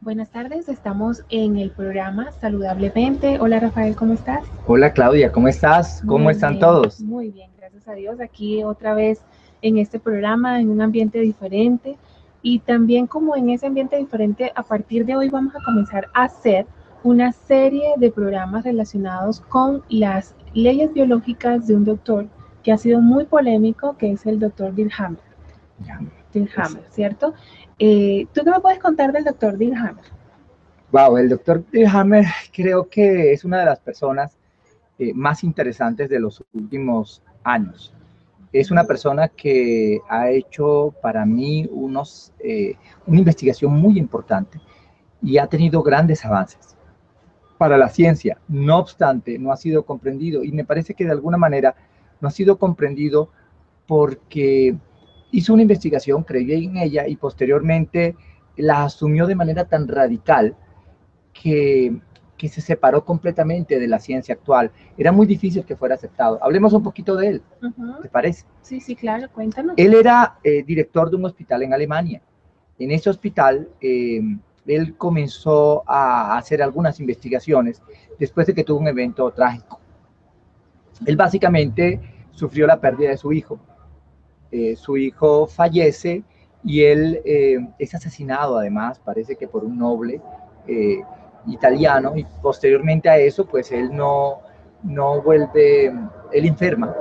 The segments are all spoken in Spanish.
Buenas tardes, estamos en el programa Saludablemente. Hola Rafael, ¿cómo estás? Hola Claudia, ¿cómo estás? ¿Cómo están todos? Muy bien, gracias a Dios. Aquí otra vez en este programa, en un ambiente diferente. Y también como en ese ambiente diferente, a partir de hoy vamos a comenzar a hacer una serie de programas relacionados con las leyes biológicas de un doctor que ha sido muy polémico, que es el doctor Dirhammer. Ya, Dirhammer, ¿cierto? ¿Tú qué me puedes contar del doctor Dirhammer? Wow, el doctor Hammer creo que es una de las personas más interesantes de los últimos años. Es una persona que ha hecho para mí una investigación muy importante y ha tenido grandes avances para la ciencia. No obstante, no ha sido comprendido y me parece que de alguna manera no ha sido comprendido porque hizo una investigación, creyó en ella y posteriormente la asumió de manera tan radical que, que se separó completamente de la ciencia actual. Era muy difícil que fuera aceptado. Hablemos un poquito de él, ¿te parece? Sí, sí, claro, cuéntanos. Él era director de un hospital en Alemania. En ese hospital, él comenzó a hacer algunas investigaciones después de que tuvo un evento trágico. Él básicamente sufrió la pérdida de su hijo. Su hijo fallece y él es asesinado además, parece que por un noble eh, italiano, y posteriormente a eso pues él no vuelve, él enferma,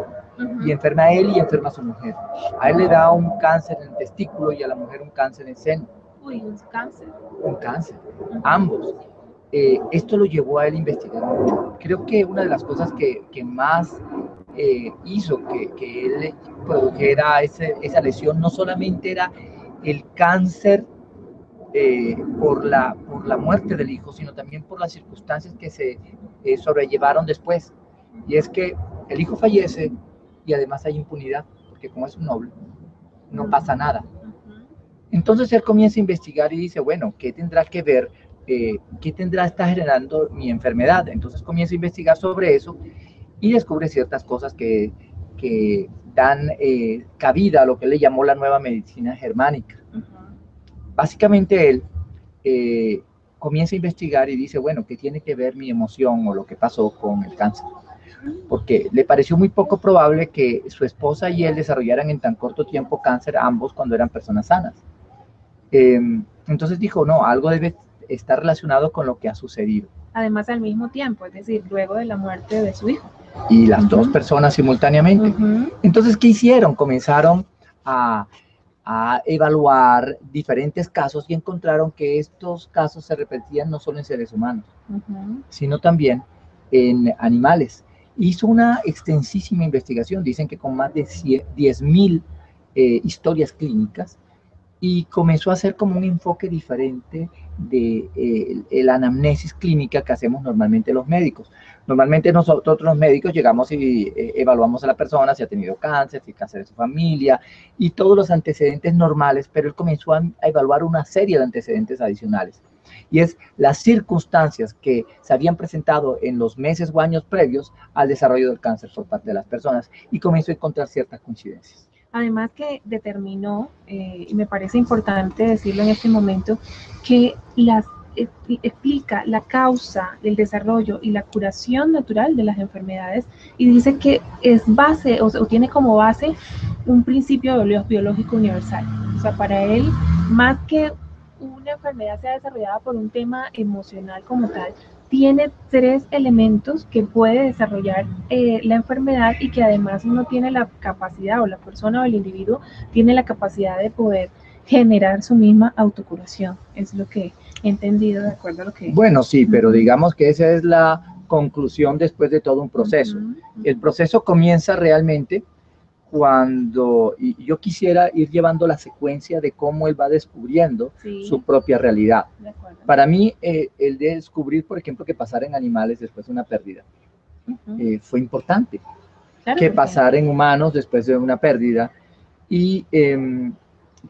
y enferma a él y enferma a su mujer. A él le da un cáncer en el testículo y a la mujer un cáncer en el seno. Uy, un cáncer. Un cáncer, ambos. Esto lo llevó a él a investigar mucho. Creo que una de las cosas que más hizo que él produjera esa lesión no solamente era el cáncer por la muerte del hijo, sino también por las circunstancias que se sobrellevaron después. Y es que el hijo fallece y además hay impunidad, porque como es un noble, no pasa nada. Entonces él comienza a investigar y dice, bueno, ¿qué tendrá que ver? ¿Qué tendrá estar generando mi enfermedad? Entonces comienza a investigar sobre eso y descubre ciertas cosas que dan cabida a lo que él le llamó la nueva medicina germánica. Básicamente él eh, comienza a investigar y dice, bueno, ¿qué tiene que ver mi emoción o lo que pasó con el cáncer? Porque le pareció muy poco probable que su esposa y él desarrollaran en tan corto tiempo cáncer ambos cuando eran personas sanas. Eh, entonces dijo, no, algo debe estar relacionado con lo que ha sucedido. Además, al mismo tiempo, es decir, luego de la muerte de su hijo. Y las dos personas simultáneamente. Entonces, ¿qué hicieron? Comenzaron a evaluar diferentes casos y encontraron que estos casos se repetían no solo en seres humanos, sino también en animales. Hizo una extensísima investigación, dicen que con más de 10.000 historias clínicas, y comenzó a hacer como un enfoque diferente de la anamnesis clínica que hacemos normalmente los médicos. Normalmente nosotros los médicos llegamos y evaluamos a la persona si ha tenido cáncer, si hay cáncer de su familia y todos los antecedentes normales, pero él comenzó a evaluar una serie de antecedentes adicionales. Y es las circunstancias que se habían presentado en los meses o años previos al desarrollo del cáncer por parte de las personas y comenzó a encontrar ciertas coincidencias. Además que determinó, y me parece importante decirlo en este momento, que explica la causa, el desarrollo y la curación natural de las enfermedades y dice que es base o tiene como base un principio biológico universal. O sea, para él, más que una enfermedad sea desarrollada por un tema emocional como tal, tiene tres elementos que puede desarrollar la enfermedad y que además uno tiene la capacidad, o la persona o el individuo tiene la capacidad de poder generar su misma autocuración. Es lo que he entendido de acuerdo a lo que... Bueno, sí, pero digamos que esa es la conclusión después de todo un proceso. El proceso comienza realmente cuando y yo quisiera ir llevando la secuencia de cómo él va descubriendo su propia realidad. Para mí, el de descubrir, por ejemplo, que pasar en animales después de una pérdida fue importante. Claro, que pasar en humanos después de una pérdida. Y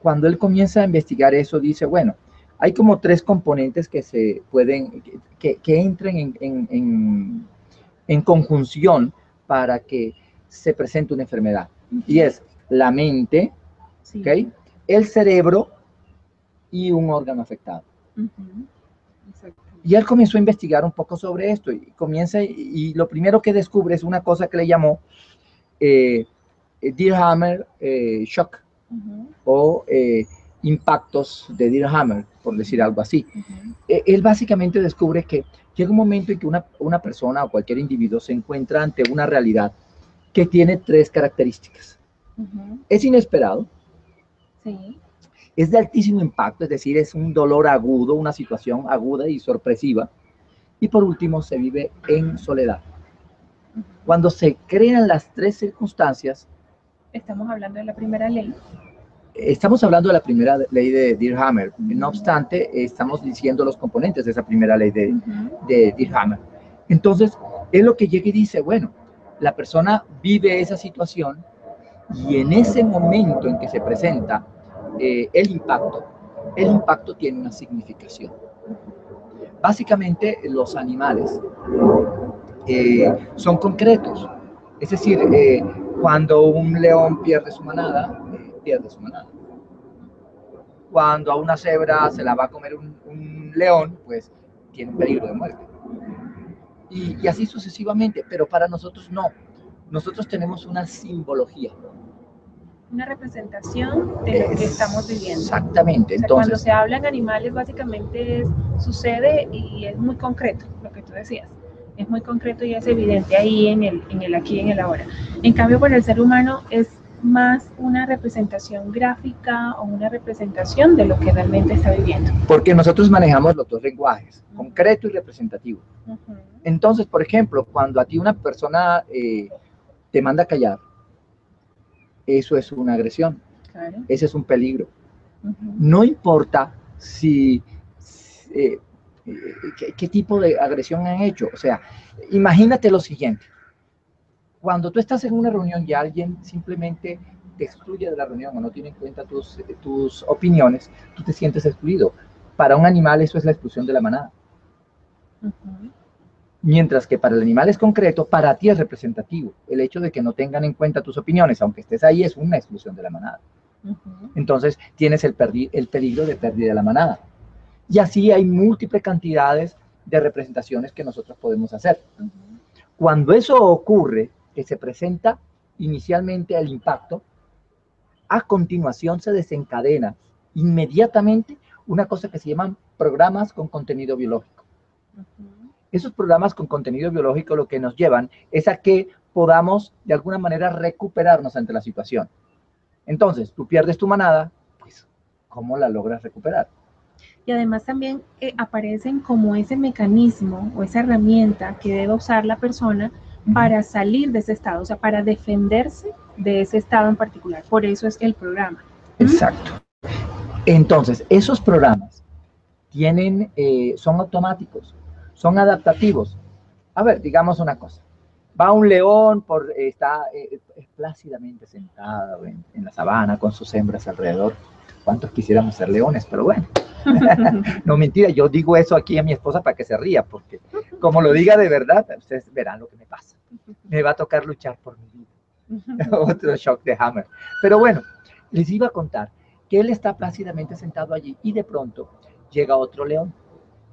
cuando él comienza a investigar eso, dice, bueno, hay como tres componentes que se pueden, que entren en conjunción para que se presente una enfermedad. Y es la mente, ¿okay? El cerebro y un órgano afectado. Y él comenzó a investigar un poco sobre esto y lo primero que descubre es una cosa que le llamó Deer Hammer Shock o impactos de Deer Hammer, por decir algo así. Él básicamente descubre que llega un momento en que una persona o cualquier individuo se encuentra ante una realidad que tiene tres características. Es inesperado, sí, es de altísimo impacto, es decir, es un dolor agudo, una situación aguda y sorpresiva. Y por último, se vive en soledad. Cuando se crean las tres circunstancias, estamos hablando de la primera ley. Estamos hablando de la primera ley de Deer Hammer. No obstante, estamos diciendo los componentes de esa primera ley de Deer Hammer. Entonces, es lo que llega y dice, bueno, la persona vive esa situación y en ese momento en que se presenta el impacto tiene una significación. Básicamente, los animales son concretos. Es decir, cuando un león pierde su manada, pierde su manada. Cuando a una cebra se la va a comer un león, pues tiene un peligro de muerte. Y así sucesivamente, pero para nosotros no. Nosotros tenemos una simbología. Una representación de lo que estamos viviendo. Exactamente. O sea, entonces, cuando se habla en animales, básicamente sucede y es muy concreto, lo que tú decías. Es muy concreto y es evidente ahí en el aquí y en el ahora. En cambio, para el ser humano es más una representación gráfica o una representación de lo que realmente está viviendo. Porque nosotros manejamos los dos lenguajes, concreto y representativo. Entonces, por ejemplo, cuando a ti una persona te manda a callar, eso es una agresión. Claro. Ese es un peligro. No importa qué tipo de agresión han hecho. O sea, imagínate lo siguiente. Cuando tú estás en una reunión y alguien simplemente te excluye de la reunión o no tiene en cuenta tus opiniones, tú te sientes excluido. Para un animal eso es la exclusión de la manada. Mientras que para el animal es concreto, para ti es representativo. El hecho de que no tengan en cuenta tus opiniones, aunque estés ahí, es una exclusión de la manada. Entonces tienes el peligro de pérdida de la manada. Y así hay múltiples cantidades de representaciones que nosotros podemos hacer. Cuando eso ocurre, que se presenta inicialmente el impacto, a continuación se desencadena inmediatamente una cosa que se llaman programas con contenido biológico. Esos programas con contenido biológico lo que nos llevan es a que podamos de alguna manera recuperarnos ante la situación. Entonces, tú pierdes tu manada, pues, ¿cómo la logras recuperar? Y además también aparecen como ese mecanismo o esa herramienta que debe usar la persona para salir de ese estado, o sea, para defenderse de ese estado en particular. Por eso es el programa. Exacto. Entonces, esos programas son automáticos, son adaptativos. A ver, digamos una cosa. Va un león, está plácidamente sentado en la sabana con sus hembras alrededor. ¿Cuántos quisiéramos ser leones? Pero bueno. No, mentira, yo digo eso aquí a mi esposa para que se ría, porque como lo diga de verdad, ustedes verán lo que me pasa. Me va a tocar luchar por mi vida. Otro shock de Hammer. Pero bueno, les iba a contar que él está plácidamente sentado allí y de pronto llega otro león.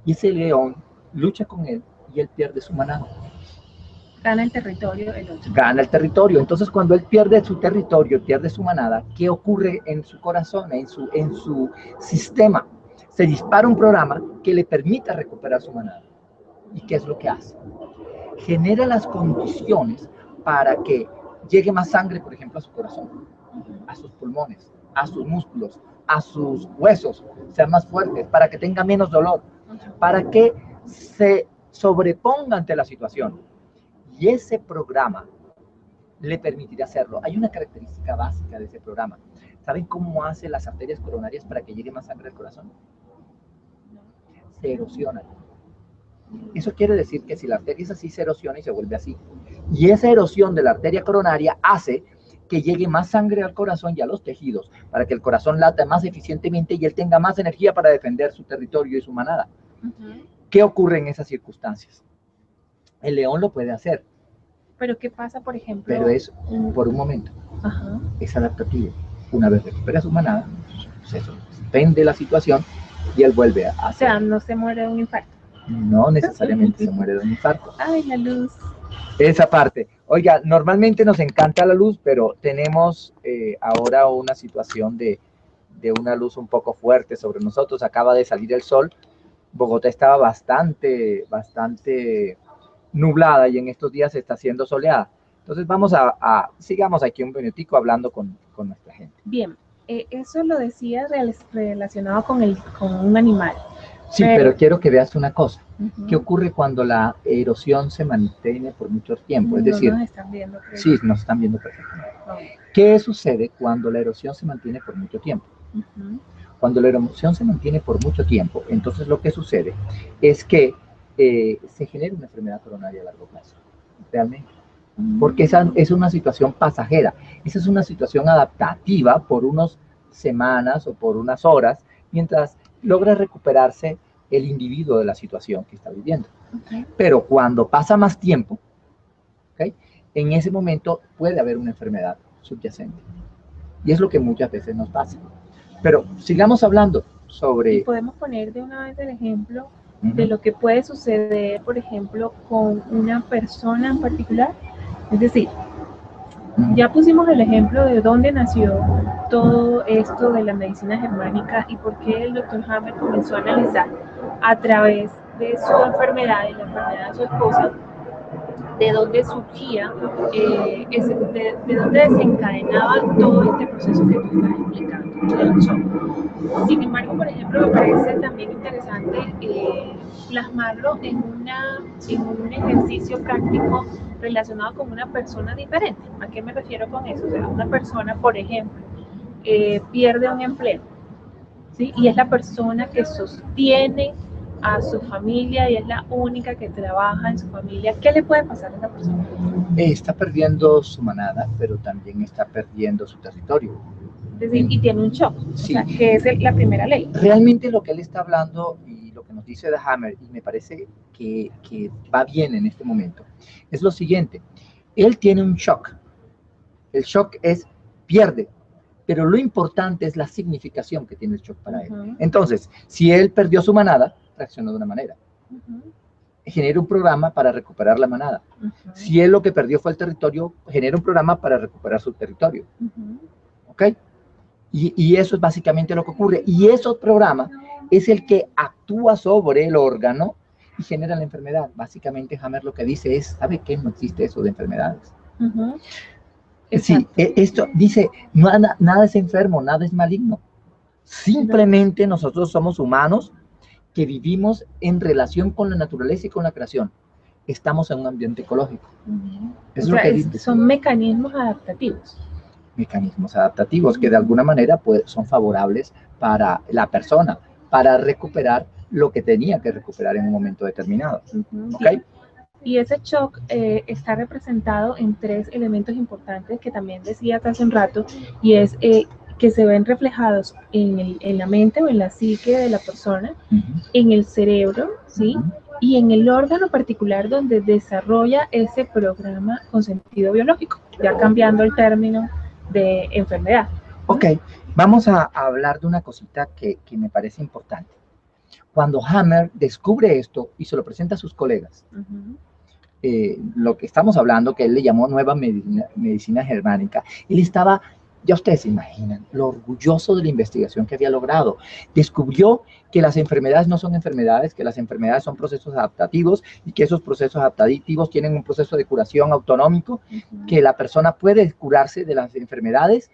Y ese león lucha con él y él pierde su manada. Gana el territorio el otro. Gana el territorio. Entonces, cuando él pierde su territorio, pierde su manada, ¿qué ocurre en su corazón, en su sistema? Se dispara un programa que le permita recuperar su manada. ¿Y qué es lo que hace? Genera las condiciones para que llegue más sangre, por ejemplo, a su corazón, a sus pulmones, a sus músculos, a sus huesos, sean más fuertes, para que tenga menos dolor, para que se sobreponga ante la situación. Y ese programa le permitirá hacerlo. Hay una característica básica de ese programa. ¿Saben cómo hace las arterias coronarias para que llegue más sangre al corazón? Se erosionan. Eso quiere decir que si la arteria es así, se erosiona y se vuelve así. Y esa erosión de la arteria coronaria hace que llegue más sangre al corazón y a los tejidos, para que el corazón lata más eficientemente y él tenga más energía para defender su territorio y su manada. ¿Qué ocurre en esas circunstancias? El león lo puede hacer. ¿Pero qué pasa, por ejemplo? Pero es por un momento. Es adaptativo. Una vez recupera su manada, se suspende la situación y él vuelve a hacer. O sea, no se muere de un infarto. No necesariamente se muere de un infarto. Ay, la luz. Esa parte. Oiga, normalmente nos encanta la luz, pero tenemos ahora una situación de una luz un poco fuerte sobre nosotros. Acaba de salir el sol. Bogotá estaba bastante nublada y en estos días está siendo soleada. Entonces vamos sigamos aquí un minutico hablando con nuestra gente. Bien, eso lo decía relacionado con un animal. Sí, pero quiero que veas una cosa. ¿Qué ocurre cuando la erosión se mantiene por mucho tiempo? Es decir, nos están viendo. Sí, nos están viendo perfectamente. ¿Qué sucede cuando la erosión se mantiene por mucho tiempo? Cuando la erosión se mantiene por mucho tiempo, entonces lo que sucede es que se genera una enfermedad coronaria a largo plazo, realmente. Porque esa es una situación pasajera, esa es una situación adaptativa por unas semanas o por unas horas, mientras logra recuperarse el individuo de la situación que está viviendo. Pero cuando pasa más tiempo, en ese momento puede haber una enfermedad subyacente. Y es lo que muchas veces nos pasa. Pero sigamos hablando sobre... Y podemos poner de una vez el ejemplo de lo que puede suceder, por ejemplo, con una persona en particular. Es decir, ya pusimos el ejemplo de dónde nació todo esto de la medicina germánica y por qué el Dr. Hammer comenzó a analizar a través de su enfermedad y la enfermedad de su esposa, de dónde surgía, de dónde desencadenaba todo este proceso que tú estás explicando, del shock. Sin embargo, por ejemplo, me parece también interesante plasmarlo en un ejercicio práctico relacionado con una persona diferente. ¿A qué me refiero con eso? O sea, una persona, por ejemplo, pierde un empleo, ¿sí? Y es la persona que sostiene a su familia y es la única que trabaja en su familia. ¿Qué le puede pasar a esa persona? Está perdiendo su manada, pero también está perdiendo su territorio. Es decir, y tiene un shock, sí. O sea, que es la primera ley. Realmente lo que él está hablando y lo que nos dice The Hammer, y me parece que va bien en este momento, es lo siguiente. Él tiene un shock. El shock pierde, pero lo importante es la significación que tiene el shock para él. Entonces, si él perdió su manada, reaccionó de una manera. Genera un programa para recuperar la manada. Si él lo que perdió fue el territorio, genera un programa para recuperar su territorio. ¿Ok? Y eso es básicamente lo que ocurre. Y ese programa es el que actúa sobre el órgano y genera la enfermedad. Básicamente, Hammer lo que dice es, ¿sabe qué? No existe eso de enfermedades. Sí, esto dice, nada es enfermo, nada es maligno. Simplemente nosotros somos humanos que vivimos en relación con la naturaleza y con la creación. Estamos en un ambiente ecológico. Es lo que dice. Son mecanismos adaptativos. Mecanismos adaptativos que de alguna manera son favorables para la persona, para recuperar lo que tenía que recuperar en un momento determinado. ¿Okay? Y ese shock está representado en 3 elementos importantes que también decías hace un rato, y es que se ven reflejados en la mente o en la psique de la persona, en el cerebro, ¿sí? Y en el órgano particular donde desarrolla ese programa con sentido biológico, ya cambiando el término de enfermedad. Ok, vamos a hablar de una cosita que me parece importante. Cuando Hammer descubre esto y se lo presenta a sus colegas, lo que estamos hablando, que él le llamó nueva medicina germánica, él estaba, ya ustedes se imaginan, lo orgulloso de la investigación que había logrado. Descubrió que las enfermedades no son enfermedades, que las enfermedades son procesos adaptativos y que esos procesos adaptativos tienen un proceso de curación autonómico, que la persona puede curarse de las enfermedades.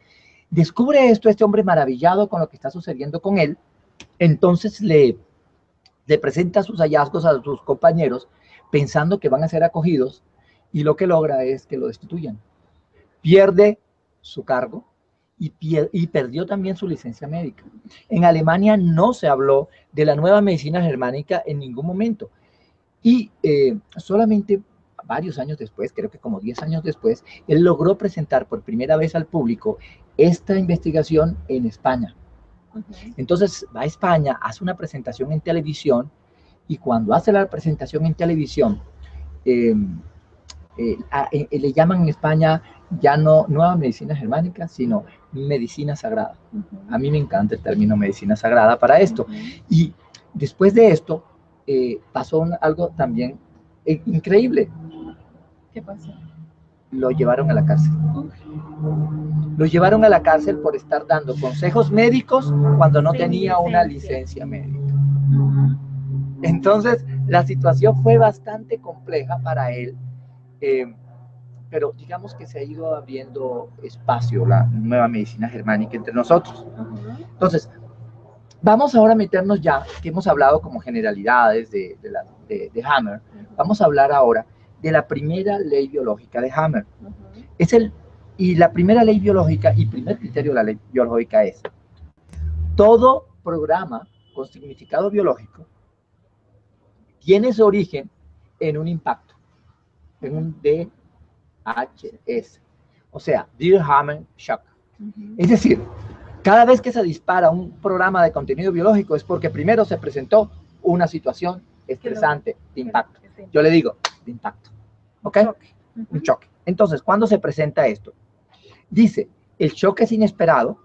Descubre esto este hombre maravillado con lo que está sucediendo con él, entonces le presenta sus hallazgos a sus compañeros pensando que van a ser acogidos y lo que logra es que lo destituyan. Pierde su cargo y perdió también su licencia médica. En Alemania no se habló de la nueva medicina germánica en ningún momento. Y solamente varios años después, creo que como 10 años después, él logró presentar por primera vez al público esta investigación en España. Entonces va a España, hace una presentación en televisión, y cuando hace la presentación en televisión, le llaman en España ya no nueva medicina germánica, sino medicina sagrada. A mí me encanta el término medicina sagrada para esto. Y después de esto, pasó algo también increíble. ¿Qué pasó? Lo llevaron a la cárcel. Lo llevaron a la cárcel por estar dando consejos médicos cuando no tenía una licencia médica. Entonces, la situación fue bastante compleja para él, pero digamos que se ha ido abriendo espacio la nueva medicina germánica entre nosotros. Entonces, vamos ahora a meternos ya, que hemos hablado como generalidades de Hammer, vamos a hablar ahora de la primera ley biológica de Hammer. Y la primera ley biológica y primer criterio de la ley biológica es: todo programa con significado biológico tiene su origen en un impacto, en un DHS, o sea, Deer Hammer Shock. Es decir, cada vez que se dispara un programa de contenido biológico es porque primero se presentó una situación estresante de impacto. Yo le digo, de impacto. ¿Ok? Un choque. Entonces, ¿cuándo se presenta esto? Dice, el choque es inesperado,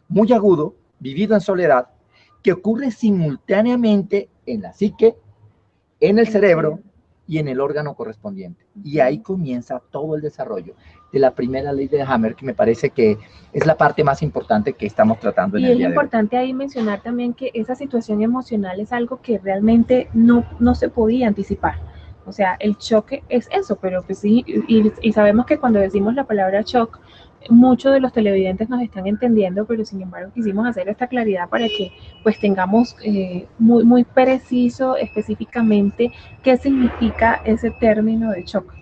muy agudo, vivido en soledad, que ocurre simultáneamente en la psique, en el cerebro y en el órgano correspondiente. Y ahí comienza todo el desarrollo de la primera ley de Hammer, que me parece que es la parte más importante que estamos tratando en el día de hoy. Y es importante ahí mencionar también que esa situación emocional es algo que realmente no se podía anticipar. O sea, el choque es eso, pero pues sí, y sabemos que cuando decimos la palabra shock, muchos de los televidentes nos están entendiendo, pero sin embargo quisimos hacer esta claridad para que pues tengamos muy preciso específicamente qué significa ese término de shock.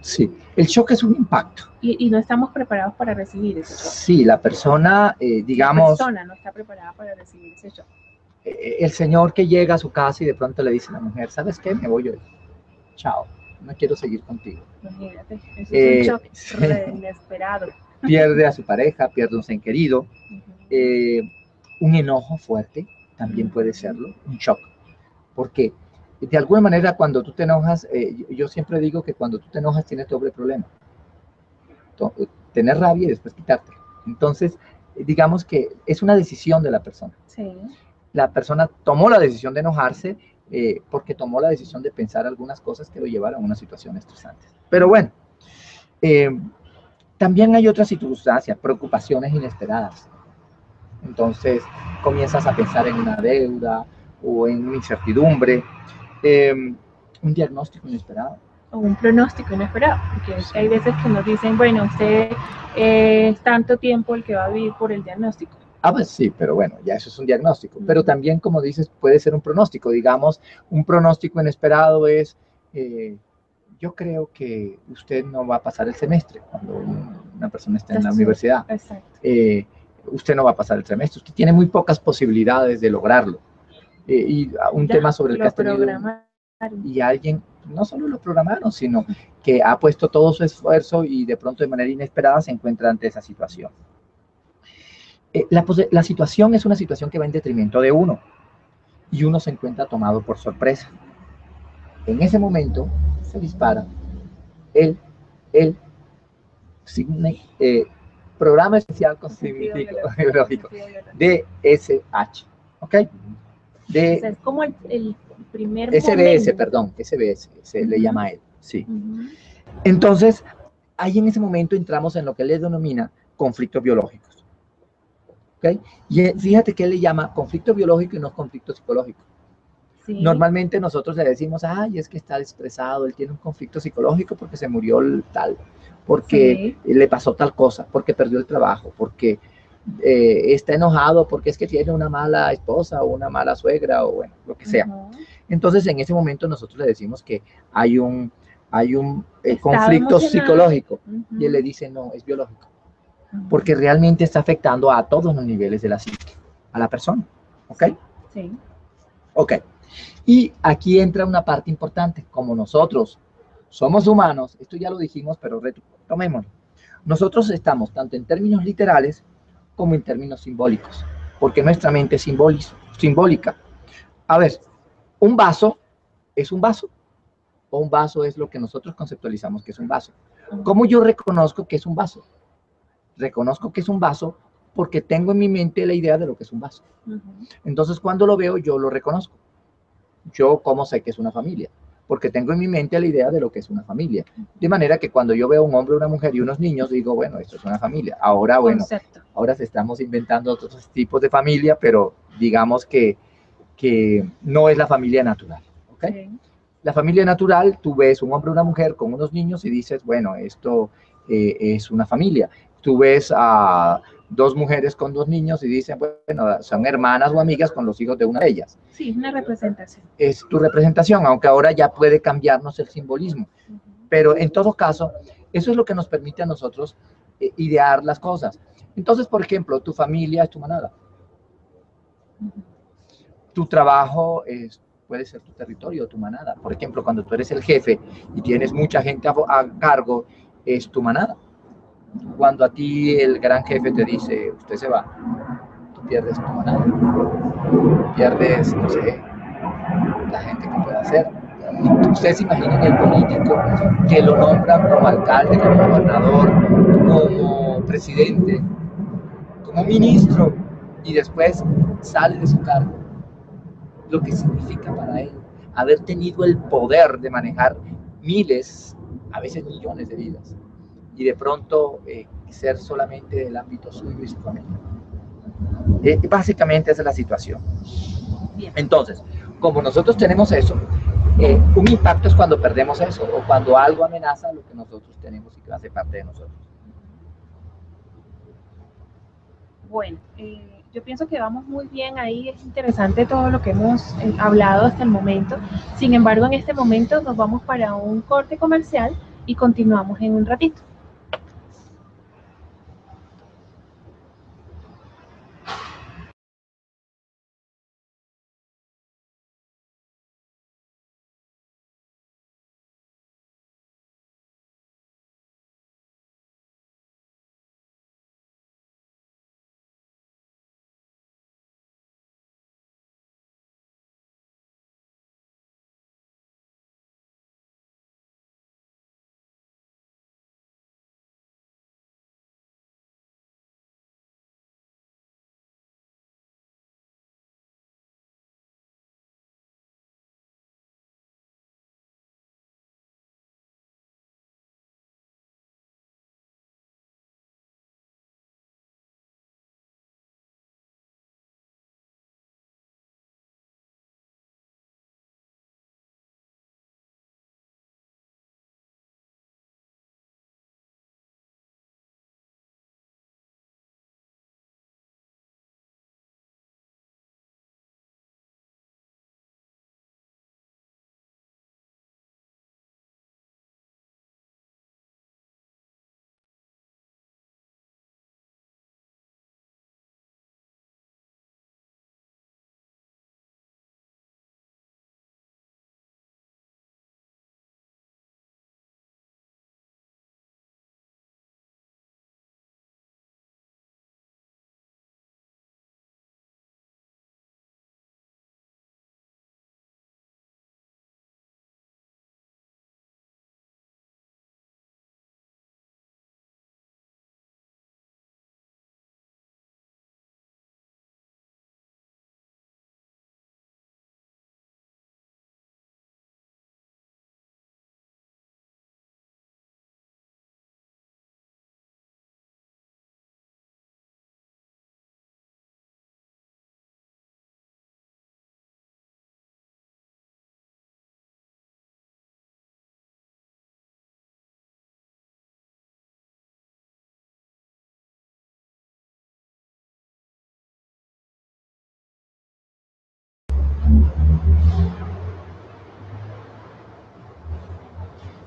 Sí, el shock es un impacto. Y no estamos preparados para recibir ese shock. Sí, la persona, digamos... La persona no está preparada para recibir ese shock. El señor que llega a su casa y de pronto le dice a la mujer, ¿sabes qué? Me voy hoy. Chao, no quiero seguir contigo. Imagínate, eso es un shock inesperado. Pierde a su pareja, pierde un ser querido. Un enojo fuerte también puede serlo, un shock. Porque de alguna manera cuando tú te enojas, yo siempre digo que cuando tú te enojas tienes doble problema. Tener rabia y después quitarte. Entonces, digamos que es una decisión de la persona. Sí. La persona tomó la decisión de enojarse porque tomó la decisión de pensar algunas cosas que lo llevaron a una situación estresante. Pero bueno, también hay otras circunstancias, preocupaciones inesperadas. Entonces, comienzas a pensar en una deuda o en una incertidumbre, un diagnóstico inesperado. O un pronóstico inesperado, porque sí. Hay veces que nos dicen, bueno, usted es tanto tiempo el que va a vivir por el diagnóstico. Ah, pues sí, pero bueno, ya eso es un diagnóstico. Pero también, como dices, puede ser un pronóstico. Digamos, un pronóstico inesperado es, yo creo que usted no va a pasar el semestre cuando una persona está en la universidad. Exacto. Usted no va a pasar el semestre. Usted tiene muy pocas posibilidades de lograrlo. Y un tema sobre el que has tenido... Y alguien, no solo lo programaron, sino que ha puesto todo su esfuerzo y de pronto de manera inesperada se encuentra ante esa situación. La situación es una situación que va en detrimento de uno y uno se encuentra tomado por sorpresa. En ese momento se dispara el programa especial con significado biológico, DSH, ¿ok? O sea, es como el primer SBS, perdón, SBS, se le llama a él, sí. Entonces, ahí en ese momento entramos en lo que él denomina conflictos biológicos. ¿Okay? Y fíjate que él le llama conflicto biológico y no conflicto psicológico. Sí. Normalmente nosotros le decimos, ay, es que está estresado, él tiene un conflicto psicológico porque se murió tal, porque le pasó tal cosa, porque perdió el trabajo, porque está enojado, porque es que tiene una mala esposa o una mala suegra o bueno, lo que sea. Entonces, en ese momento nosotros le decimos que hay un conflicto psicológico y él le dice, no, es biológico. Porque realmente está afectando a todos los niveles de la psique, a la persona, ¿ok? Sí. Ok. Y aquí entra una parte importante, como nosotros somos humanos, esto ya lo dijimos, pero retomémoslo. Nosotros estamos tanto en términos literales como en términos simbólicos, porque nuestra mente es simbólica. A ver, ¿un vaso es un vaso? ¿O un vaso es lo que nosotros conceptualizamos que es un vaso? ¿Cómo yo reconozco que es un vaso? Reconozco que es un vaso porque tengo en mi mente la idea de lo que es un vaso. Entonces, cuando lo veo, yo lo reconozco. yo cómo sé que es una familia, porque tengo en mi mente la idea de lo que es una familia. De manera que cuando yo veo un hombre, una mujer y unos niños, digo, bueno, esto es una familia. Ahora, bueno, ahora se estamos inventando otros tipos de familia, pero digamos que no es la familia natural. ¿Okay? Sí. La familia natural, tú ves un hombre, una mujer con unos niños y dices, bueno, esto es una familia. Tú ves a dos mujeres con dos niños y dicen, bueno, son hermanas o amigas con los hijos de una de ellas. Sí, es una representación. Es tu representación, aunque ahora ya puede cambiarnos el simbolismo. Pero en todo caso, eso es lo que nos permite a nosotros idear las cosas. Entonces, por ejemplo, tu familia es tu manada. Tu trabajo puede ser tu territorio, tu manada. Por ejemplo, cuando tú eres el jefe y tienes mucha gente a cargo, es tu manada. Cuando a ti el gran jefe te dice, usted se va, tú pierdes tu manada. Pierdes, no sé, la gente que pueda hacer. Ustedes se imaginan el político que lo nombran como alcalde, como gobernador, como presidente, como ministro, y después sale de su cargo. Lo que significa para él haber tenido el poder de manejar miles, a veces millones de vidas, y de pronto ser solamente del ámbito suyo y su familia. Básicamente esa es la situación. Entonces, como nosotros tenemos eso, un impacto es cuando perdemos eso, o cuando algo amenaza lo que nosotros tenemos y que hace parte de nosotros. Bueno, yo pienso que vamos muy bien ahí, es interesante todo lo que hemos hablado hasta el momento. Sin embargo, en este momento nos vamos para un corte comercial y continuamos en un ratito.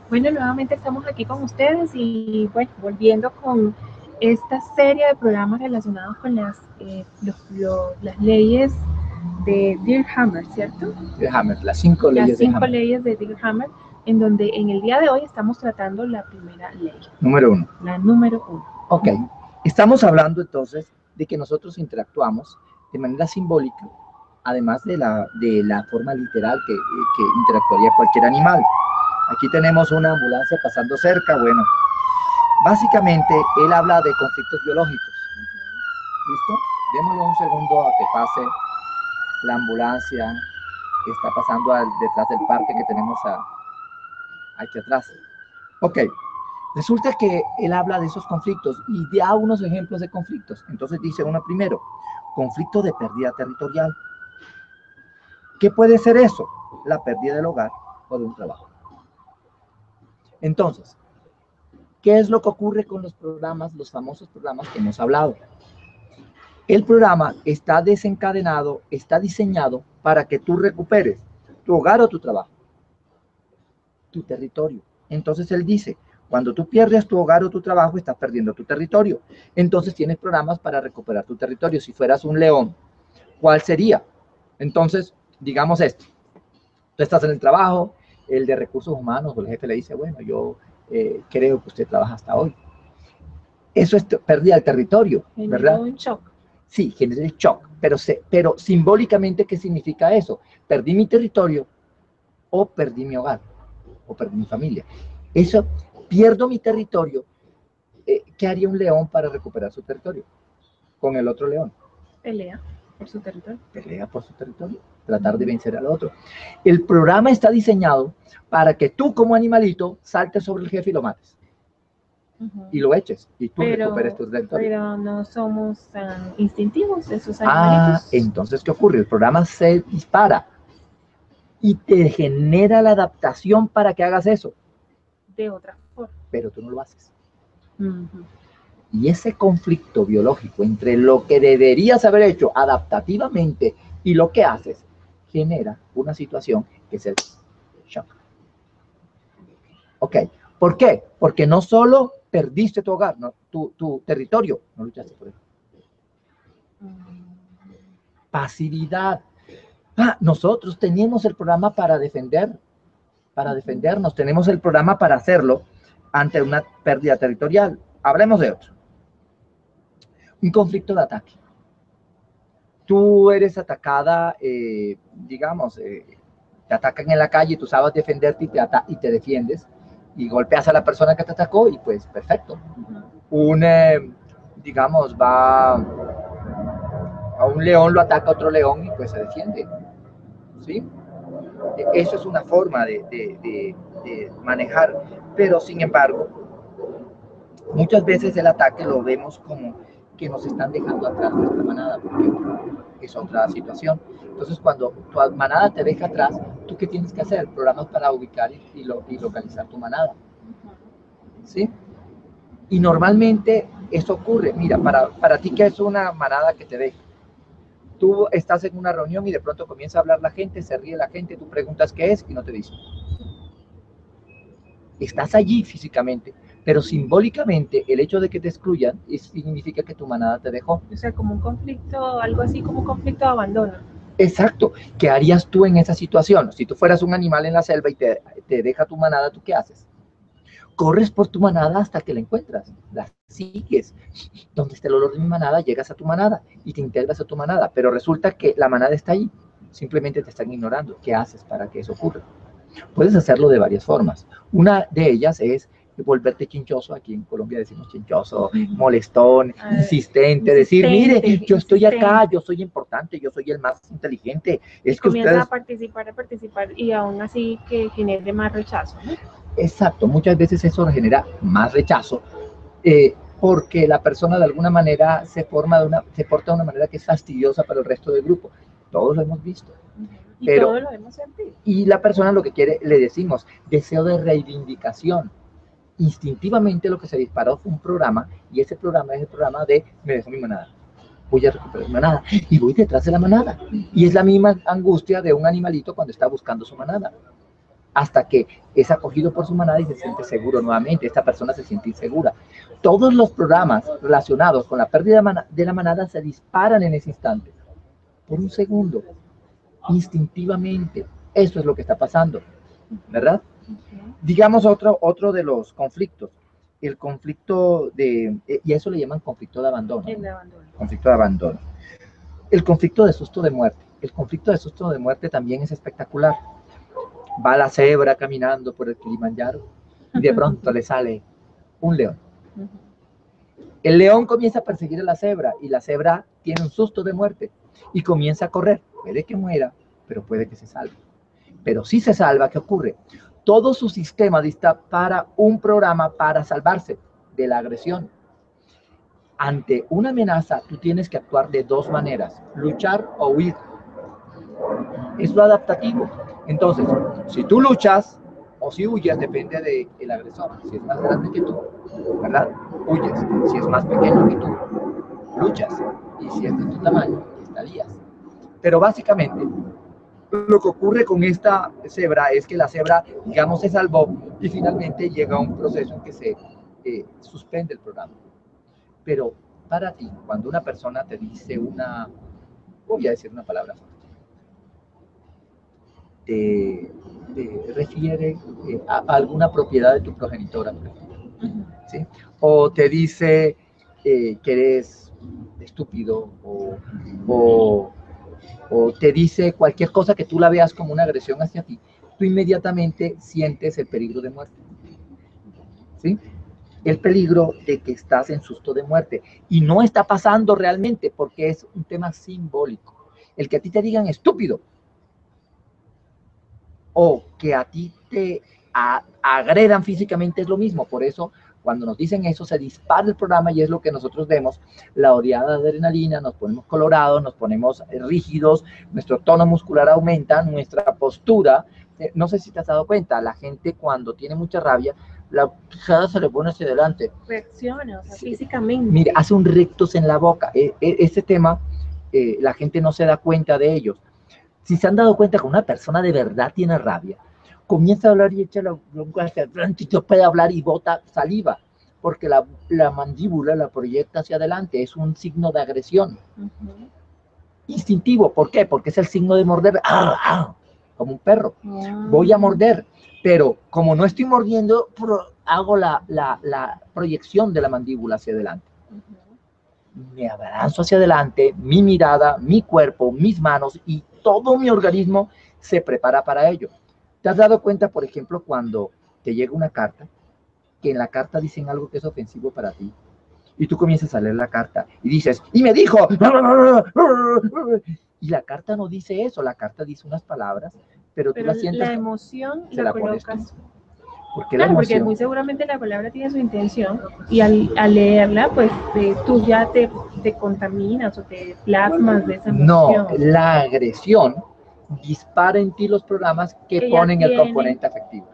Bueno, nuevamente estamos aquí con ustedes y bueno, volviendo con esta serie de programas relacionados con las leyes de Dear Hammer, ¿cierto? Dear Hammer, las 5 leyes de Hammer. Las 5 leyes de Dear Hammer, en donde en el día de hoy estamos tratando la primera ley. Número 1. La número 1. Ok. Estamos hablando entonces de que nosotros interactuamos de manera simbólica, además de la forma literal que interactuaría cualquier animal. Aquí tenemos una ambulancia pasando cerca, bueno, básicamente él habla de conflictos biológicos. ¿Listo? Démosle un segundo a que pase la ambulancia está pasando detrás del parque que tenemos aquí atrás. Ok, resulta que él habla de esos conflictos y da unos ejemplos de conflictos. Entonces dice uno primero, conflicto de pérdida territorial. ¿Qué puede ser eso? La pérdida del hogar o de un trabajo. Entonces, ¿qué es lo que ocurre con los programas, los famosos programas que hemos hablado? El programa está desencadenado, está diseñado para que tú recuperes tu hogar o tu trabajo, tu territorio. Entonces él dice, cuando tú pierdes tu hogar o tu trabajo, estás perdiendo tu territorio. Entonces tienes programas para recuperar tu territorio. Si fueras un león, ¿cuál sería? Entonces, digamos esto. Tú estás en el trabajo, el de recursos humanos o el jefe le dice, bueno, yo creo que usted trabaja hasta hoy. Eso es pérdida de territorio, ¿verdad? Un shock. Sí, genera el shock, pero simbólicamente, ¿qué significa eso? Perdí mi territorio o perdí mi hogar o perdí mi familia. Eso, pierdo mi territorio. ¿Qué haría un león para recuperar su territorio? Con el otro león. Pelea por su territorio. Pelea por su territorio, tratar de vencer al otro. El programa está diseñado para que tú como animalito saltes sobre el jefe y lo mates. Y lo eches, y tú recuperes tu territorio. Pero no somos tan instintivos esos animalitos. Entonces, ¿qué ocurre? El programa se dispara y te genera la adaptación para que hagas eso. De otra forma. Pero tú no lo haces. Y ese conflicto biológico entre lo que deberías haber hecho adaptativamente y lo que haces, genera una situación que es el shock. Ok, ¿por qué? Porque no solo perdiste tu hogar, no, tu territorio, no luchaste por él. Pasividad. Nosotros teníamos el programa para defendernos, tenemos el programa para hacerlo ante una pérdida territorial. Hablemos de otro. Un conflicto de ataque. Tú eres atacada, digamos, te atacan en la calle, tú sabes defenderte y te defiendes y golpeas a la persona que te atacó y pues perfecto. Digamos, va a un león, lo ataca otro león y pues se defiende. ¿Sí? Eso es una forma de manejar, pero sin embargo, muchas veces el ataque lo vemos como que nos están dejando atrás nuestra manada, porque es otra situación. Entonces, cuando tu manada te deja atrás, ¿tú qué tienes que hacer? Programas para ubicar y localizar tu manada. ¿Sí? Y normalmente eso ocurre. Mira, para ti, ¿qué es una manada que te deja? Tú estás en una reunión y de pronto comienza a hablar la gente, se ríe la gente, tú preguntas qué es y no te dicen. Estás allí físicamente, pero simbólicamente el hecho de que te excluyan significa que tu manada te dejó. O sea, como un conflicto, algo así como un conflicto de abandono. Exacto. ¿Qué harías tú en esa situación? Si tú fueras un animal en la selva y te deja tu manada, ¿tú qué haces? Corres por tu manada hasta que la encuentras, la sigues. Donde está el olor de mi manada, llegas a tu manada y te integras a tu manada, pero resulta que la manada está ahí, simplemente te están ignorando. ¿Qué haces para que eso ocurra? Puedes hacerlo de varias formas. Una de ellas es volverte chinchoso, aquí en Colombia decimos chinchoso, molestón, insistente, decir, mire, yo estoy acá, yo soy importante, yo soy el más inteligente. Es que comienza a participar y aún así que genere más rechazo, ¿no? Exacto, muchas veces eso genera más rechazo, porque la persona de alguna manera se porta de una manera que es fastidiosa para el resto del grupo. Todos lo hemos visto. Y todos lo hemos sentido. Y la persona lo que quiere, le decimos, deseo de reivindicación. Instintivamente lo que se disparó fue un programa, y ese programa es el programa de me dejó mi manada. Voy a recuperar mi manada, y voy detrás de la manada. Y es la misma angustia de un animalito cuando está buscando su manada. Hasta que es acogido por su manada y se siente seguro nuevamente. Esta persona se siente insegura. Todos los programas relacionados con la pérdida de la manada se disparan en ese instante. Por un segundo. Instintivamente. Eso es lo que está pasando. ¿Verdad? Digamos otro de los conflictos. El conflicto y a eso le llaman conflicto de abandono. Conflicto de abandono. El conflicto de susto de muerte. El conflicto de susto de muerte también es espectacular. Va la cebra caminando por el Kilimanjaro y de pronto le sale un león. El león comienza a perseguir a la cebra y la cebra tiene un susto de muerte y comienza a correr. Puede que muera, pero puede que se salve. Pero si se salva, ¿qué ocurre? Todo su sistema dispara un programa para salvarse de la agresión. Ante una amenaza, tú tienes que actuar de dos maneras, luchar o huir. Es lo adaptativo. Entonces, si tú luchas o si huyes, depende del agresor. Si es más grande que tú, ¿verdad? Huyes. Si es más pequeño que tú, luchas. Y si es de tu tamaño, estarías. Pero básicamente, lo que ocurre con esta cebra es que la cebra, digamos, se salvó y finalmente llega a un proceso en que se suspende el programa. Pero para ti, cuando una persona te dice voy a decir una palabra, te refiere a alguna propiedad de tu progenitora, ¿sí? O te dice que eres estúpido o te dice cualquier cosa que tú la veas como una agresión hacia ti, tú inmediatamente sientes el peligro de muerte, ¿sí? El peligro de que estás en susto de muerte y no está pasando realmente porque es un tema simbólico. El que a ti te digan estúpido o que a ti te agredan físicamente es lo mismo. Por eso, cuando nos dicen eso, se dispara el programa y es lo que nosotros vemos, la odiada adrenalina, nos ponemos colorados, nos ponemos rígidos, nuestro tono muscular aumenta, nuestra postura. No sé si te has dado cuenta, la gente cuando tiene mucha rabia, la quijada se le pone hacia adelante. Reacciona, o sea, físicamente. Mira, hace un rectus en la boca. Ese tema, la gente no se da cuenta de ellos. Si se han dado cuenta que una persona de verdad tiene rabia, comienza a hablar y echa la lengua hacia adelante y puede hablar y bota saliva, porque la mandíbula la proyecta hacia adelante, es un signo de agresión. Instintivo, ¿por qué? Porque es el signo de morder, como un perro. Voy a morder, pero como no estoy mordiendo, hago la proyección de la mandíbula hacia adelante. Me abalanzo hacia adelante, mi mirada, mi cuerpo, mis manos y todo mi organismo se prepara para ello. ¿Te has dado cuenta, por ejemplo, cuando te llega una carta, que en la carta dicen algo que es ofensivo para ti? Y tú comienzas a leer la carta y dices, y me dijo, y la carta no dice eso, la carta dice unas palabras, pero tú la sientes. La emoción la colocas. Claro, porque muy seguramente la palabra tiene su intención y al leerla, pues tú ya te contaminas o te plasmas de esa emoción. No, la agresión dispara en ti los programas que ponen el componente afectivo.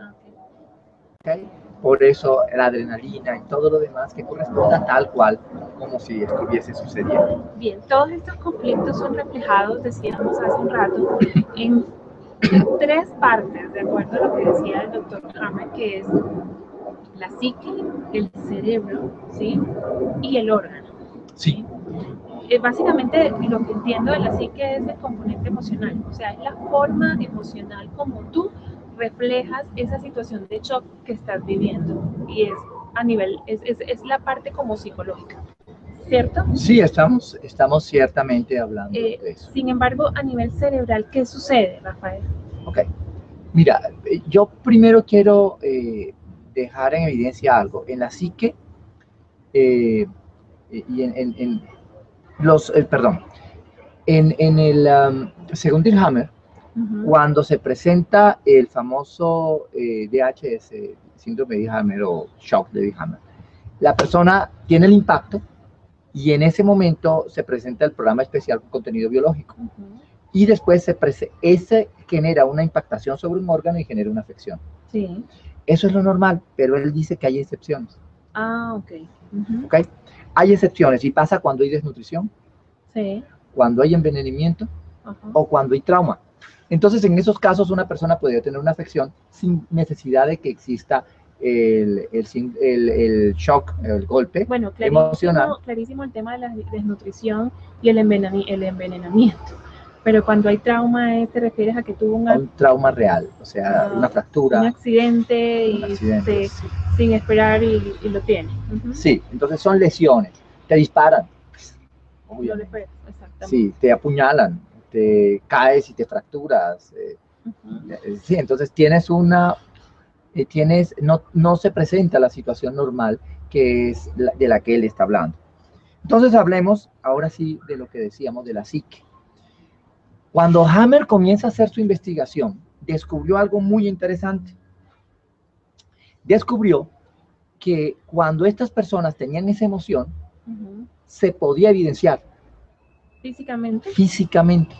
¿Okay? Por eso la adrenalina y todo lo demás que corresponda tal cual como si estuviese sucediendo. Bien, todos estos conflictos son reflejados, decíamos hace un rato, en tres partes, de acuerdo a lo que decía el doctor Hammer, que es la psique, el cerebro, ¿sí? Y el órgano. Sí. Básicamente lo que entiendo de la psique es el componente emocional, o sea, es la forma emocional como tú reflejas esa situación de shock que estás viviendo y es a nivel, es la parte como psicológica, ¿cierto? Sí, estamos ciertamente hablando de eso. Sin embargo, a nivel cerebral, ¿qué sucede, Rafael? Ok, mira, yo primero quiero dejar en evidencia algo. En la psique y según Dirkhammer, cuando se presenta el famoso DHS, síndrome de Dirkhammer o shock de Dirkhammer, la persona tiene el impacto y en ese momento se presenta el programa especial con contenido biológico. Y después ese genera una impactación sobre un órgano y genera una afección. Sí. Eso es lo normal, pero él dice que hay excepciones. Ok. ¿Okay? Hay excepciones y pasa cuando hay desnutrición, sí. Cuando hay envenenamiento o cuando hay trauma. Entonces, en esos casos, una persona podría tener una afección sin necesidad de que exista el shock, el golpe bueno, emocional. Clarísimo el tema de la desnutrición y el envenenamiento. Pero cuando hay trauma, ¿te refieres a que tuvo un trauma real? O sea, una fractura. Un accidente, sin esperar y lo tiene. Sí, entonces son lesiones. Te disparan. Exactamente. Sí, te apuñalan, te caes y te fracturas. Sí, entonces tienes no se presenta la situación normal que es de la que él está hablando. Entonces hablemos ahora sí de lo que decíamos de la psique. Cuando Hammer comienza a hacer su investigación, descubrió algo muy interesante. Descubrió que cuando estas personas tenían esa emoción, se podía evidenciar físicamente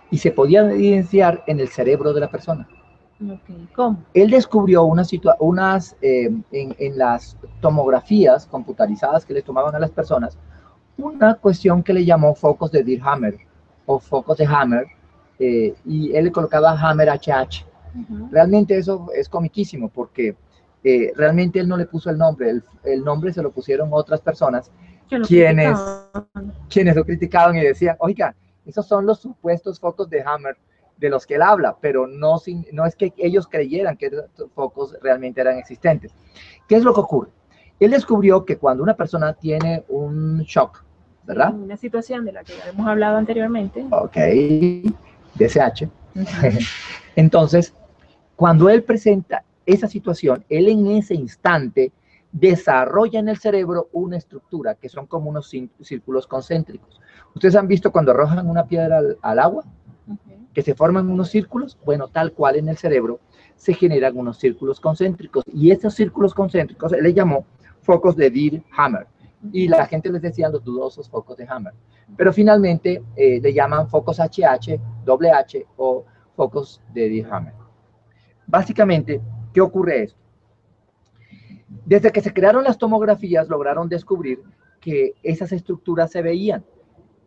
y se podía evidenciar en el cerebro de la persona. ¿Cómo? Él descubrió en las tomografías computarizadas que le tomaban a las personas, una cuestión que le llamó focos de Dirhammer o focos de Hammer, y él le colocaba Hammer HH. Realmente eso es comiquísimo porque realmente él no le puso el nombre, el nombre se lo pusieron otras personas quienes lo criticaban y decían, oiga, esos son los supuestos focos de Hammer de los que él habla, pero no es que ellos creyeran que esos focos realmente eran existentes. ¿Qué es lo que ocurre? Él descubrió que cuando una persona tiene un shock, ¿verdad? Una situación de la que ya hemos hablado anteriormente. Ok, DSH. Entonces, cuando él presenta esa situación, él en ese instante desarrolla en el cerebro una estructura que son como unos círculos concéntricos. ¿Ustedes han visto cuando arrojan una piedra al agua? Que se forman unos círculos. Bueno, tal cual en el cerebro se generan unos círculos concéntricos. Y esos círculos concéntricos él le llamó focos de Dirhammer. Y la gente les decía los dudosos focos de Hammer. Pero finalmente le llaman focos HH, HH o focos de Dirhammer. Básicamente, ¿qué ocurre esto? Desde que se crearon las tomografías, lograron descubrir que esas estructuras se veían.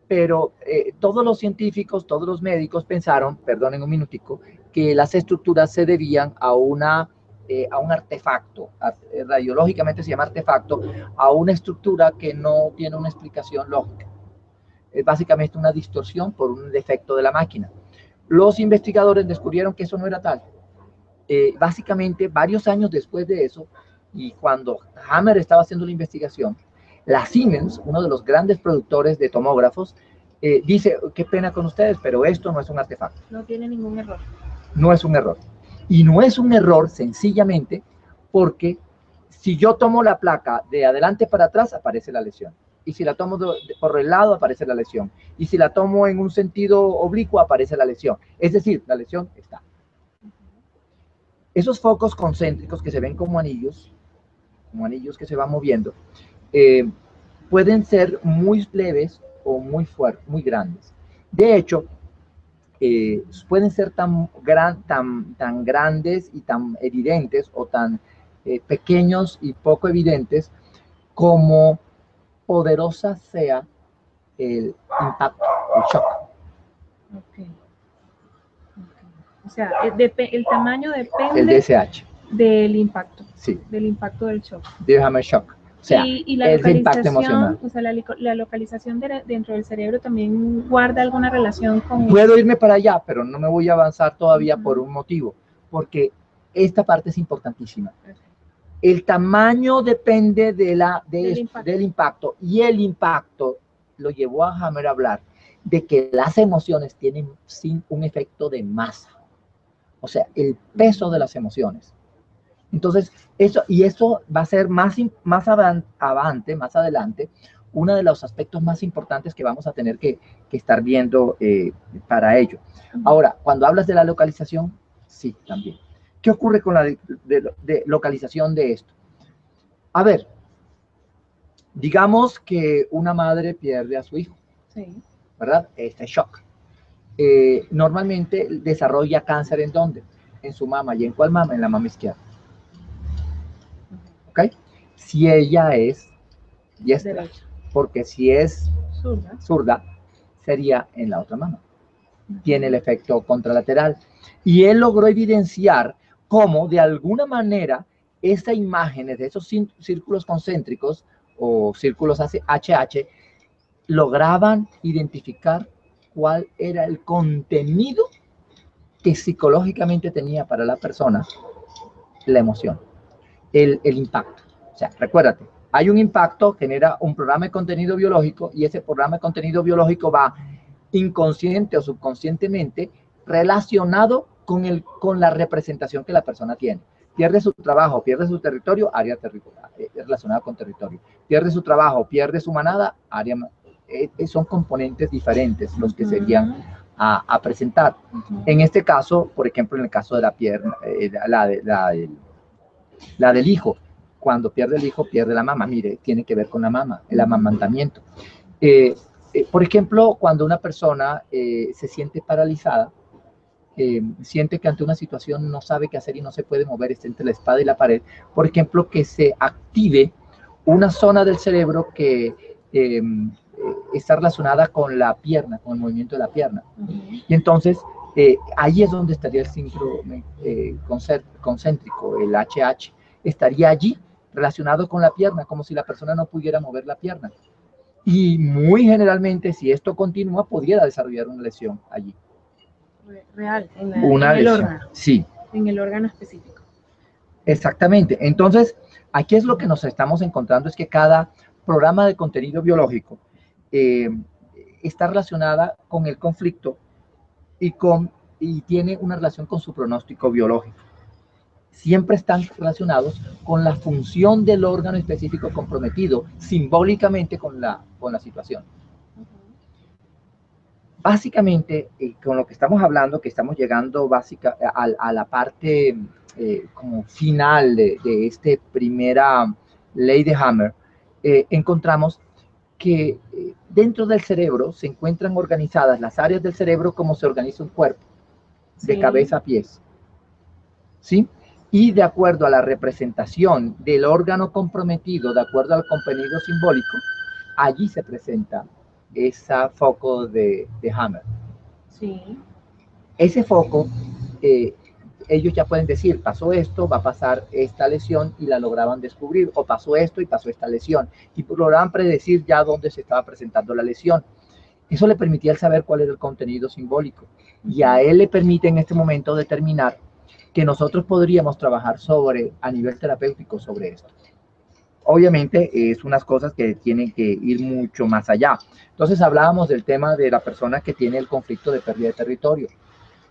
Pero todos los científicos, todos los médicos pensaron, perdonen un minutico, que las estructuras se debían a un artefacto, radiológicamente se llama artefacto, a una estructura que no tiene una explicación lógica. Es básicamente una distorsión por un defecto de la máquina. Los investigadores descubrieron que eso no era tal. Básicamente, varios años después de eso, y cuando Hammer estaba haciendo la investigación, la Siemens, uno de los grandes productores de tomógrafos, dice, qué pena con ustedes, pero esto no es un artefacto. No tiene ningún error. No es un error. Y no es un error sencillamente porque si yo tomo la placa de adelante para atrás, aparece la lesión. Y si la tomo por el lado, aparece la lesión. Y si la tomo en un sentido oblicuo, aparece la lesión. Es decir, la lesión está. Esos focos concéntricos que se ven como anillos que se van moviendo, pueden ser muy leves o muy fuertes, muy grandes. De hecho, pueden ser tan grandes y tan evidentes o tan pequeños y poco evidentes como poderosa sea el impacto, el shock. O sea, el tamaño depende el DSH. Del impacto. Sí. Del impacto del shock. Dirhammer shock. O sea, y la localización, o sea, la localización dentro del cerebro también guarda alguna relación con... Puedo irme para allá, pero no me voy a avanzar todavía por un motivo, porque esta parte es importantísima. El tamaño depende del impacto, y el impacto lo llevó a Hammer a hablar de que las emociones tienen un efecto de masa, o sea, el peso de las emociones. Entonces, eso va a ser más adelante, uno de los aspectos más importantes que vamos a tener que estar viendo para ello. Ahora, cuando hablas de la localización, sí, también. ¿Qué ocurre con la localización de esto? A ver, digamos que una madre pierde a su hijo, sí, ¿verdad? Este shock. Normalmente desarrolla cáncer ¿en dónde? En su mama. ¿Y en cuál mama? En la mama izquierda. ¿Ok? Si ella es diestra, porque si es zurda, sería en la otra mama. Tiene el efecto contralateral. Y él logró evidenciar cómo, de alguna manera, esas imágenes de esos círculos concéntricos o círculos HH lograban identificar cuál era el contenido que psicológicamente tenía para la persona la emoción, el impacto. O sea, recuérdate, hay un impacto, genera un programa de contenido biológico y ese programa de contenido biológico va inconsciente o subconscientemente relacionado con la representación que la persona tiene. Pierde su trabajo, pierde su territorio, área relacionada con territorio. Pierde su trabajo, pierde su manada, área. Son componentes diferentes los que serían a presentar. En este caso, por ejemplo, en el caso de la pierna, la del hijo, cuando pierde el hijo, pierde la mama. Mire, tiene que ver con la mama, el amamantamiento. Por ejemplo, cuando una persona se siente paralizada, siente que ante una situación no sabe qué hacer y no se puede mover, está entre la espada y la pared, por ejemplo, que se active una zona del cerebro que está relacionada con la pierna, con el movimiento de la pierna. Y entonces, ahí es donde estaría el síndrome concéntrico, el HH, estaría allí relacionado con la pierna, como si la persona no pudiera mover la pierna. Y muy generalmente, si esto continúa, pudiera desarrollar una lesión allí. Real, en Una el lesión, órgano. sí. En el órgano específico. Exactamente. Entonces, aquí es lo que nos estamos encontrando, es que cada programa de contenido biológico está relacionada con el conflicto y tiene una relación con su pronóstico biológico. Siempre están relacionados con la función del órgano específico comprometido simbólicamente con la situación. Básicamente, con lo que estamos hablando, que estamos llegando a la parte como final de esta primera ley de Hammer, encontramos que dentro del cerebro se encuentran organizadas las áreas del cerebro como se organiza un cuerpo, de cabeza a pies. ¿Sí? Y de acuerdo a la representación del órgano comprometido, de acuerdo al contenido simbólico, allí se presenta ese foco de Hammer. Sí. Ese foco, ellos ya pueden decir, pasó esto, va a pasar esta lesión, y la lograban descubrir, o pasó esto y pasó esta lesión, y lograban predecir ya dónde se estaba presentando la lesión. Eso le permitía saber cuál era el contenido simbólico, y a él le permite en este momento determinar que nosotros podríamos trabajar a nivel terapéutico sobre esto. Obviamente es unas cosas que tienen que ir mucho más allá. Entonces hablábamos del tema de la persona que tiene el conflicto de pérdida de territorio.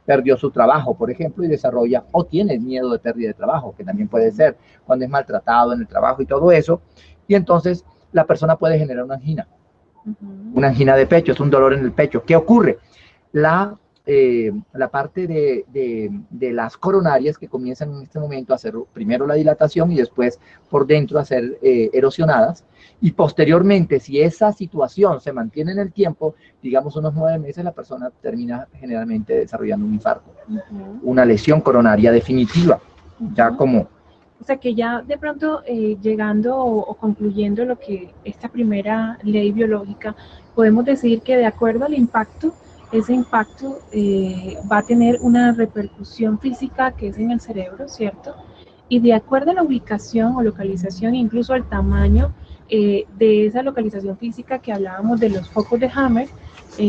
Perdió su trabajo, por ejemplo, y desarrolla, o tiene miedo de pérdida de trabajo, que también puede ser cuando es maltratado en el trabajo y todo eso. Y entonces la persona puede generar una angina de pecho, es un dolor en el pecho. ¿Qué ocurre? La parte de las coronarias que comienzan en este momento a hacer primero la dilatación y después por dentro a ser erosionadas, y posteriormente, si esa situación se mantiene en el tiempo, digamos unos 9 meses, la persona termina generalmente desarrollando un infarto, una lesión coronaria definitiva, ya como... O sea que ya de pronto llegando o concluyendo lo que esta primera ley biológica, podemos decir que de acuerdo al impacto, ese impacto va a tener una repercusión física que es en el cerebro, ¿cierto? Y de acuerdo a la ubicación o localización, incluso al tamaño de esa localización física que hablábamos de los focos de Hammer,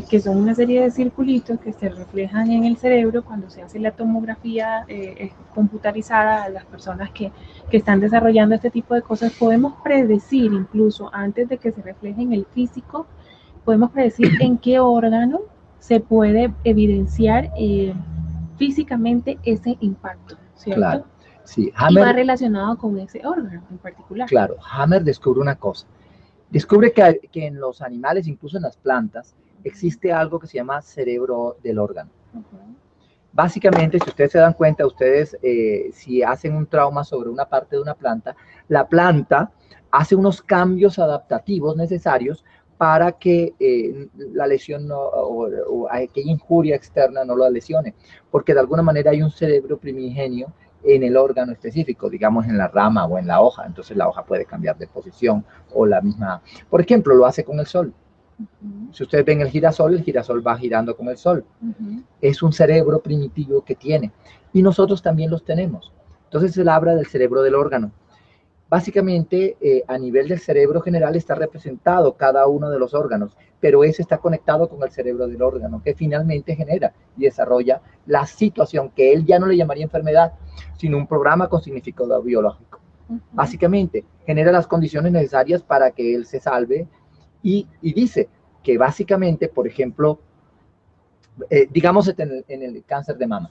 que son una serie de circulitos que se reflejan en el cerebro cuando se hace la tomografía computarizada a las personas que están desarrollando este tipo de cosas, podemos predecir incluso antes de que se refleje en el físico, podemos predecir en qué órgano se puede evidenciar físicamente ese impacto, ¿cierto? Claro, sí. Hammer, y va relacionado con ese órgano en particular. Claro, Hammer descubre una cosa. Descubre que en los animales, incluso en las plantas, existe algo que se llama cerebro del órgano. Básicamente, si ustedes se dan cuenta, si hacen un trauma sobre una parte de una planta, la planta hace unos cambios adaptativos necesarios para que la lesión o aquella injuria externa no la lesione, porque de alguna manera hay un cerebro primigenio en el órgano específico, digamos en la rama o en la hoja, entonces la hoja puede cambiar de posición o la misma, por ejemplo, lo hace con el sol. Si ustedes ven el girasol va girando con el sol. Es un cerebro primitivo que tiene, y nosotros también los tenemos. Entonces él habla del cerebro del órgano. Básicamente, a nivel del cerebro general está representado cada uno de los órganos, pero ese está conectado con el cerebro del órgano, que finalmente genera y desarrolla la situación que él ya no le llamaría enfermedad, sino un programa con significado biológico. Básicamente, genera las condiciones necesarias para que él se salve, y dice que básicamente, por ejemplo, digamos en el cáncer de mama,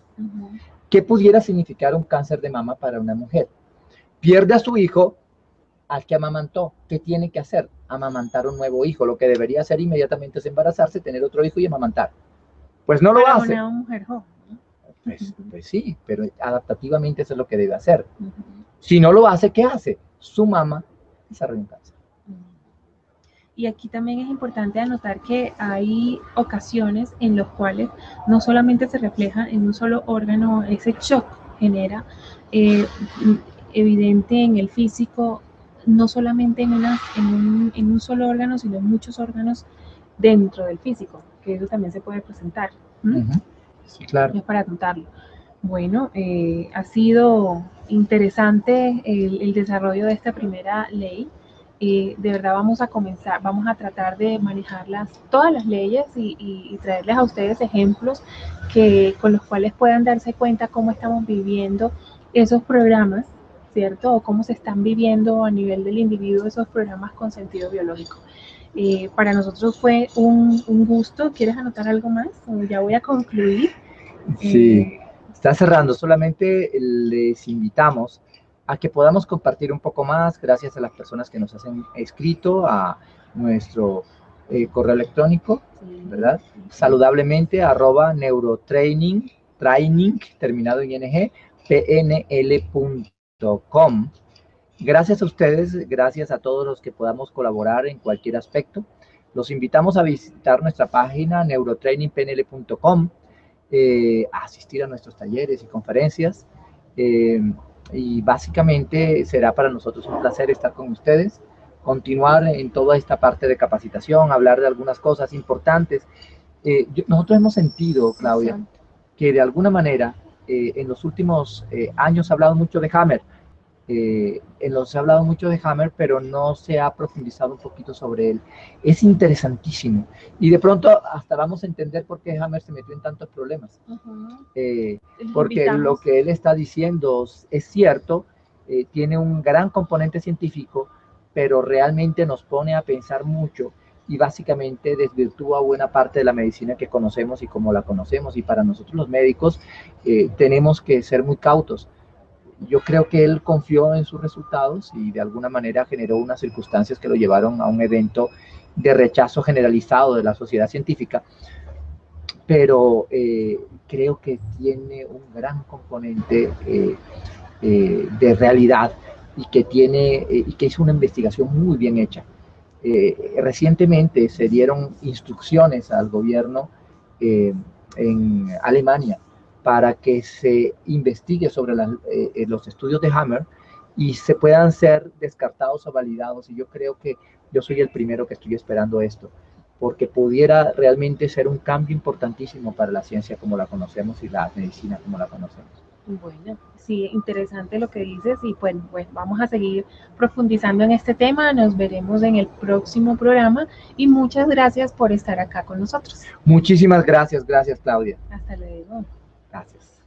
¿qué pudiera significar un cáncer de mama para una mujer? Pierde a su hijo al que amamantó. ¿Qué tiene que hacer? Amamantar un nuevo hijo. Lo que debería hacer inmediatamente es embarazarse, tener otro hijo y amamantar. pues no lo para hace. una mujer joven, ¿no? Pues sí, pero adaptativamente eso es lo que debe hacer. Si no lo hace, ¿qué hace? Su mamá desarrolla un cáncer. Y aquí también es importante anotar que hay ocasiones en las cuales no solamente se refleja en un solo órgano, ese shock genera evidente en el físico, no solamente en un solo órgano, sino en muchos órganos dentro del físico, que eso también se puede presentar. Sí, claro. Es para anotarlo. Bueno, ha sido interesante el desarrollo de esta primera ley. De verdad vamos a tratar de manejarlas, todas las leyes y traerles a ustedes ejemplos con los cuales puedan darse cuenta cómo estamos viviendo esos programas, ¿cierto? O cómo se están viviendo a nivel del individuo esos programas con sentido biológico. Para nosotros fue un gusto. ¿Quieres anotar algo más? O ya voy a concluir. Sí, está cerrando. Solamente les invitamos a que podamos compartir un poco más, gracias a las personas que nos han escrito a nuestro correo electrónico, ¿verdad? Saludablemente @neurotraining, terminado en ing, pnl.com. Gracias a ustedes, gracias a todos los que podamos colaborar en cualquier aspecto. Los invitamos a visitar nuestra página neurotrainingpnl.com, a asistir a nuestros talleres y conferencias. Y básicamente será para nosotros un placer estar con ustedes, continuar en toda esta parte de capacitación, hablar de algunas cosas importantes. Nosotros hemos sentido, Claudia, que de alguna manera en los últimos años se ha hablado mucho de Hammer. Se ha hablado mucho de Hammer, pero no se ha profundizado un poquito sobre él. Es interesantísimo. Y de pronto hasta vamos a entender por qué Hammer se metió en tantos problemas. Porque lo que él está diciendo es cierto, tiene un gran componente científico, pero realmente nos pone a pensar mucho y básicamente desvirtúa buena parte de la medicina que conocemos y como la conocemos. Y para nosotros los médicos tenemos que ser muy cautos. Yo creo que él confió en sus resultados y de alguna manera generó unas circunstancias que lo llevaron a un evento de rechazo generalizado de la sociedad científica, pero creo que tiene un gran componente de realidad y que hizo una investigación muy bien hecha. Recientemente se dieron instrucciones al gobierno en Alemania para que se investigue sobre los estudios de Hammer y se puedan ser descartados o validados. Y yo creo que yo soy el primero que estoy esperando esto, porque pudiera realmente ser un cambio importantísimo para la ciencia como la conocemos y la medicina como la conocemos. Bueno, sí, interesante lo que dices y pues vamos a seguir profundizando en este tema. Nos veremos en el próximo programa y muchas gracias por estar acá con nosotros. Muchísimas gracias, Claudia. Hasta luego. Gracias.